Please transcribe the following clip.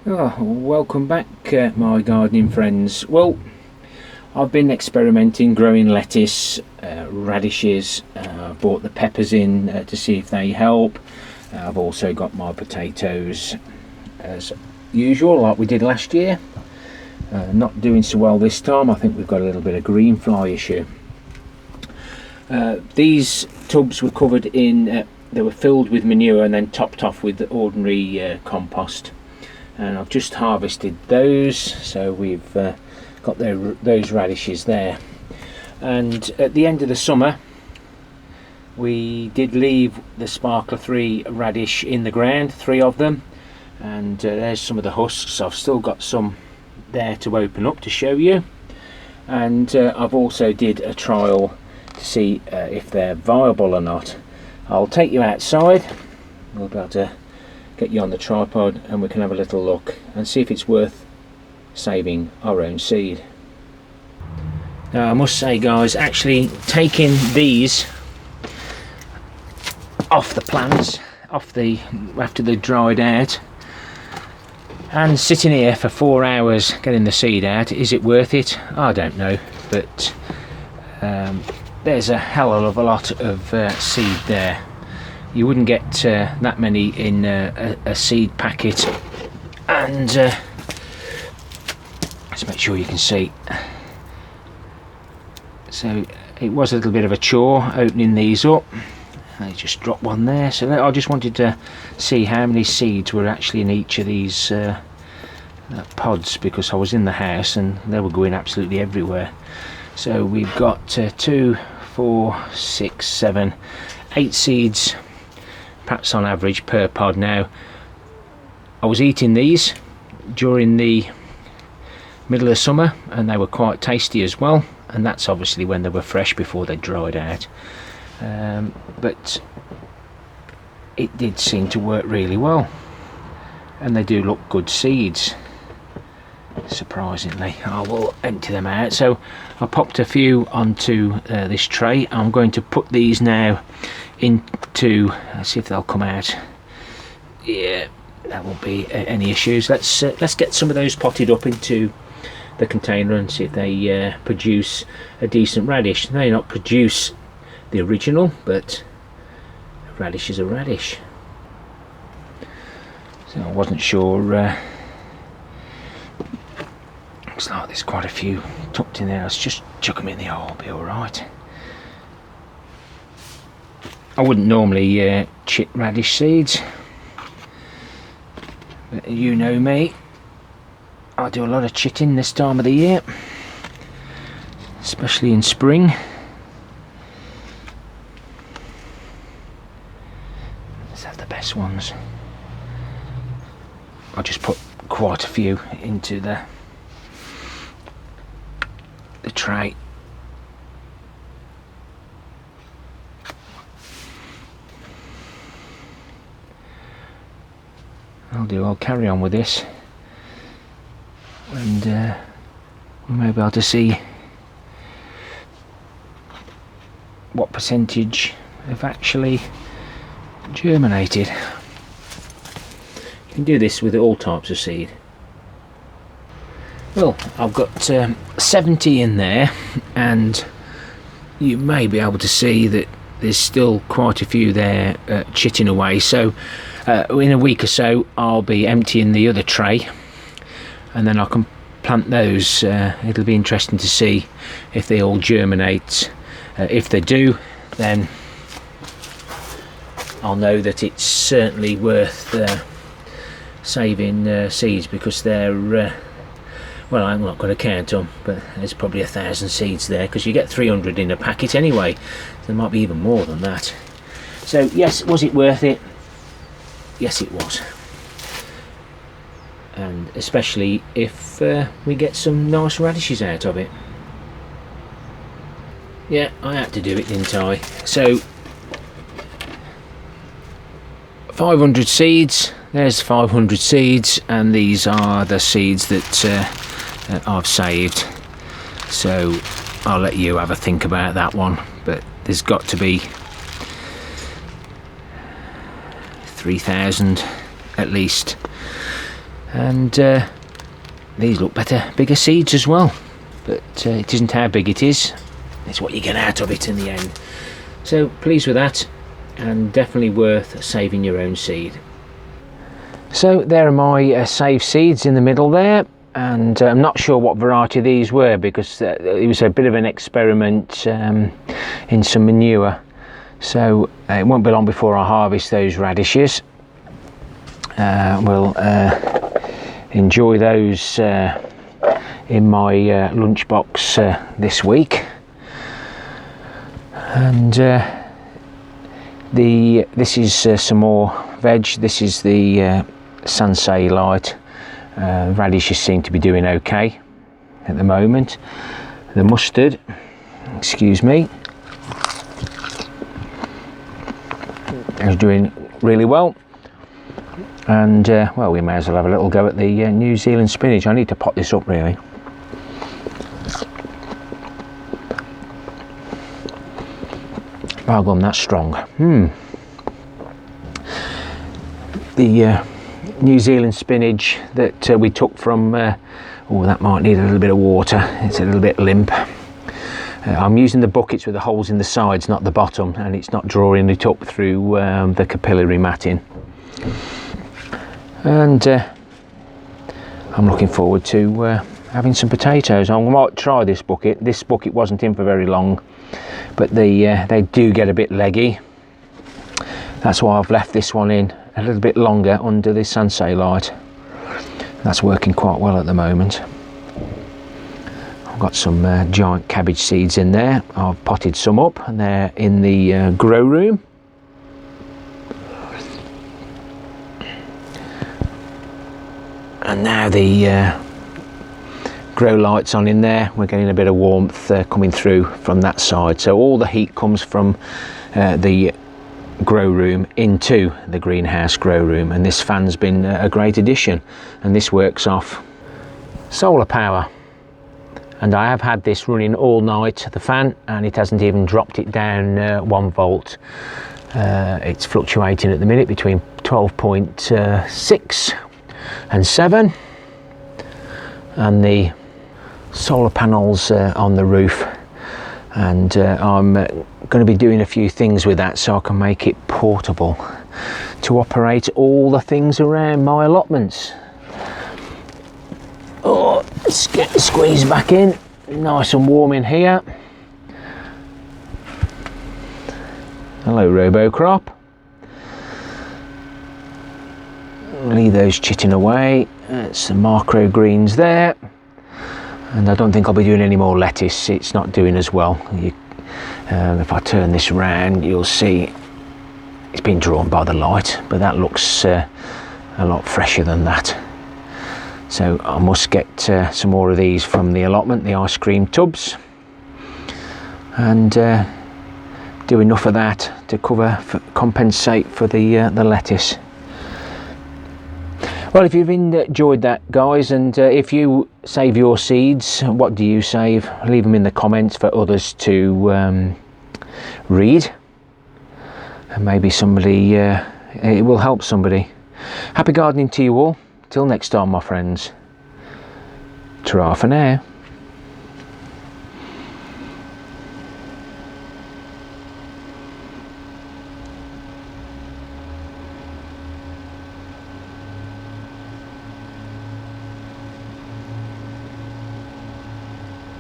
Oh, welcome back, my gardening friends. Well, I've been experimenting growing lettuce, radishes. I've brought the peppers in to see if they help. I've also got my potatoes as usual, like we did last year. Not doing so well this time. I think we've got a little bit of green fly issue. These tubs were covered in, they were filled with manure and then topped off with the ordinary compost. And I've just harvested those, so we've got those radishes there. And at the end of the summer we did leave the Sparkler 3 radish in the ground, 3 of them, and there's some of the husks. I've still got some there to open up to show you, and I've also did a trial to see if they're viable or not. I'll take you outside, we'll be able to get you on the tripod and we can have a little look and see if it's worth saving our own seed. Now I must say guys, actually taking these off the plants after they dried out and sitting here for 4 hours getting the seed out, is it worth it? I don't know, but there's a hell of a lot of seed there. You wouldn't get that many in a seed packet, and let's make sure you can see. So it was a little bit of a chore opening these up. I just dropped one there, so I just wanted to see how many seeds were actually in each of these pods, because I was in the house and they were going absolutely everywhere. So we've got 2, 4, 6, 7, 8 seeds perhaps on average per pod. Now I was eating these during the middle of summer and they were quite tasty as well, and that's obviously when they were fresh before they dried out, but it did seem to work really well, and they do look good seeds, surprisingly. I will empty them out. So I popped a few onto this tray. I'm going to put these now into, let's see if they'll come out. Yeah, that won't be any issues. Let's get some of those potted up into the container and see if they produce a decent radish. They may not produce the original, but a radish is a radish. So I wasn't sure. Looks like there's quite a few tucked in there. Let's just chuck them in the hole, be alright. I wouldn't normally chit radish seeds, but you know me, I do a lot of chitting this time of the year, especially in spring. Let's have the best ones. I'll just put quite a few into the tray. I'll carry on with this, and we may be able to see what percentage have actually germinated. You can do this with all types of seed. Well, I've got 70 in there, and you may be able to see that there's still quite a few there chitting away. So in a week or so I'll be emptying the other tray, and then I can plant those. It'll be interesting to see if they all germinate. If they do, then I'll know that it's certainly worth saving seeds, because they're well, I'm not going to count them, but there's probably 1,000 seeds there, because you get 300 in a packet anyway. There might be even more than that. So yes, was it worth it? Yes, it was. And especially if we get some nice radishes out of it. Yeah, I had to do it, didn't I? So 500 seeds, there's 500 seeds, and these are the seeds that I've saved. So I'll let you have a think about that one, but there's got to be 3,000 at least and these look better, bigger seeds as well, but it isn't how big it is, it's what you get out of it in the end. So pleased with that, and definitely worth saving your own seed. So there are my saved seeds in the middle there, and I'm not sure what variety these were, because it was a bit of an experiment in some manure, so it won't be long before I harvest those radishes. We'll enjoy those in my lunchbox this week. And this is some more veg. This is the Sansi light. Radishes seem to be doing okay at the moment. The mustard, excuse me, is doing really well. And well, we may as well have a little go at the New Zealand spinach. I need to pot this up really. By gum, that's strong. The New Zealand spinach that we took from, oh, that might need a little bit of water, it's a little bit limp. I'm using the buckets with the holes in the sides, not the bottom, and it's not drawing it up through the capillary matting. And I'm looking forward to having some potatoes. I might try this bucket. This bucket wasn't in for very long, but they do get a bit leggy. That's why I've left this one in a little bit longer under the Sansi light. That's working quite well at the moment. I've got some giant cabbage seeds in there. I've potted some up, and they're in the grow room. And now the grow lights on in there, we're getting a bit of warmth coming through from that side. So all the heat comes from the grow room into the greenhouse grow room, and this fan's been a great addition, and this works off solar power. And I have had this running all night, the fan, and it hasn't even dropped it down 1 volt. It's fluctuating at the minute between 12.6 and 7, and the solar panels on the roof, and I'm going to be doing a few things with that so I can make it portable to operate all the things around my allotments. Oh, let's get the squeeze back in, nice and warm in here. Hello RoboCrop. Leave those chitting away. Some microgreens there, and I don't think I'll be doing any more lettuce. It's not doing as well. If I turn this around, you'll see it's been drawn by the light, but that looks a lot fresher than that. So I must get some more of these from the allotment, the ice cream tubs, and do enough of that to compensate for the lettuce. Well, if you've enjoyed that, guys, and if you save your seeds, what do you save? Leave them in the comments for others to read, and maybe somebody, it will help somebody. Happy gardening to you all. Till next time, my friends. Ta-ra for now.